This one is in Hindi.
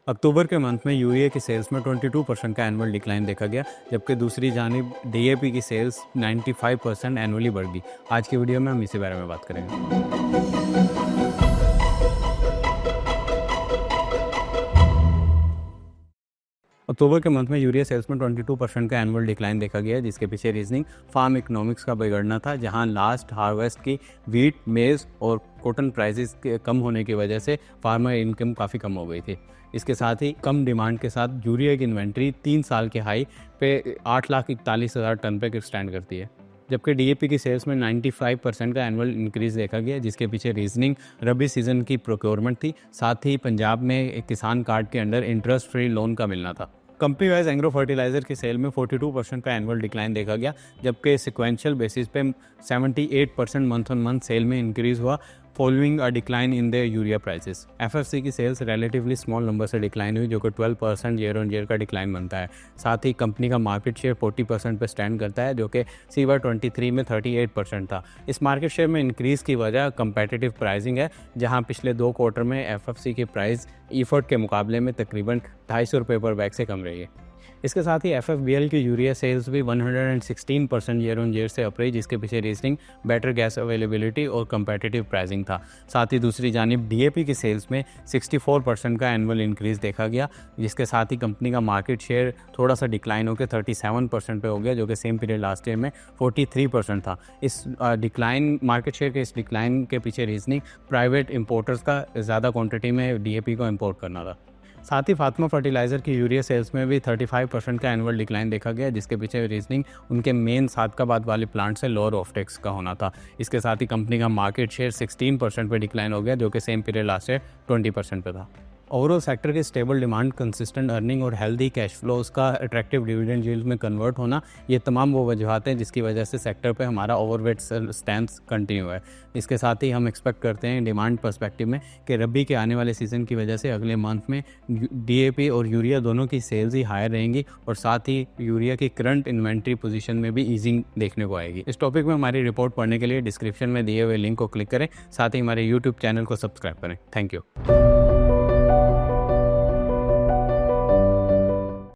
अक्टूबर के मंथ में यूरिया की सेल्स में 22% का एनुअल डिक्लाइन देखा गया, जबकि दूसरी जानिब डीएपी की सेल्स 95% एनुअली बढ़ गई। आज की वीडियो में हम इसी बारे में बात करेंगे। अक्टूबर के मंथ में यूरिया सेल्स में 22% का एनुअल डिक्लाइन देखा गया, जिसके पीछे रीजनिंग फार्म इकोनॉमिक्स का बिगड़ना था, जहां लास्ट हार्वेस्ट की वीट, मेज़ और कॉटन प्राइसेस के कम होने की वजह से फार्मर इनकम काफ़ी कम हो गई थी। इसके साथ ही कम डिमांड के साथ यूरिया की इन्वेंट्री 3 साल के हाई पे 8,41,000 टन पे स्टैंड करती है, जबकि डीएपी की सेल्स में 95% का एनुअल इंक्रीज़ देखा गया, जिसके पीछे रीजनिंग रबी सीजन की प्रोक्योरमेंट थी, साथ ही पंजाब में एक किसान कार्ड के अंडर इंटरेस्ट फ्री लोन का मिलना था। कंपनी वाइज एग्रो फर्टिलाइजर की सेल में 42% का एनुअल डिक्लाइन देखा गया, जबकि सिक्वेंशियल बेसिस पे 78% मंथ ऑन मंथ सेल में इंक्रीज हुआ following a decline in the urea prices. FFC की सेल्स रिलेटिवली स्मॉल नंबर से डिक्लाइन हुई, जो कि 12% ईयर ऑन ईयर का डिक्लाइन बनता है। साथ ही कंपनी का मार्केट शेयर 40% पे स्टैंड करता है, जो कि CY23 में 38% था। इस मार्केट शेयर में इंक्रीज़ की वजह कंपेटिटिव प्राइसिंग है, जहां पिछले 2 क्वार्टर में एफएफसी की प्राइस ईफर्ट के मुकाबले में तकरीबन 250 रुपये पर बैग से कम रही है। इसके साथ ही एफएफबीएल की यूरिया सेल्स भी 116% ईयर ऑन ईयर से अप रही, जिसके पीछे रीजनिंग बेटर गैस अवेलेबिलिटी और कंपेटिटिव प्राइसिंग था। साथ ही दूसरी जानिब डीएपी की सेल्स में 64% का एनुअल इंक्रीज़ देखा गया, जिसके साथ ही कंपनी का मार्केट शेयर थोड़ा सा डिक्लाइन होकर 37% पे हो गया, जो कि सेम पीरियड लास्ट ईयर में 43% था। इस डिक्लाइन मार्केट शेयर के इस डिक्लाइन के पीछे रीजनिंग प्राइवेट इंपोर्टर्स का ज़्यादा क्वांटिटी में डीएपी को इंपोर्ट करना था। साथ ही फातिमा फर्टिलाइज़र की यूरिया सेल्स में भी 35% का एनुअल डिक्लाइन देखा गया, जिसके पीछे रीजनिंग उनके मेन सादकाबाद वाले प्लांट से लोअर ऑफटेक्स का होना था। इसके साथ ही कंपनी का मार्केट शेयर 16% पे डिक्लाइन हो गया, जो कि सेम पीरियड लास्ट ईयर 20% पे था। ओवरऑल सेक्टर की स्टेबल डिमांड, कंसिस्टेंट अर्निंग और हेल्दी कैश फ्लो उसका अट्रैक्टिव डिविडेंड यील्ड में कन्वर्ट होना, ये तमाम वो वजूहत हैं जिसकी वजह से सेक्टर पे हमारा ओवरवेट स्टैंस कंटिन्यू है। इसके साथ ही हम एक्सपेक्ट करते हैं डिमांड पर्सपेक्टिव में कि रबी के आने वाले सीज़न की वजह से अगले मंथ में डीएपी और यूरिया दोनों की सेल्स ही हायर रहेंगी, और साथ ही यूरिया की करंट इन्वेंट्री पोजीशन में भी ईजिंग देखने को आएगी। इस टॉपिक में हमारी रिपोर्ट पढ़ने के लिए डिस्क्रिप्शन में दिए हुए लिंक को क्लिक करें, साथ ही हमारे यूट्यूब चैनल को सब्सक्राइब करें। Thank you.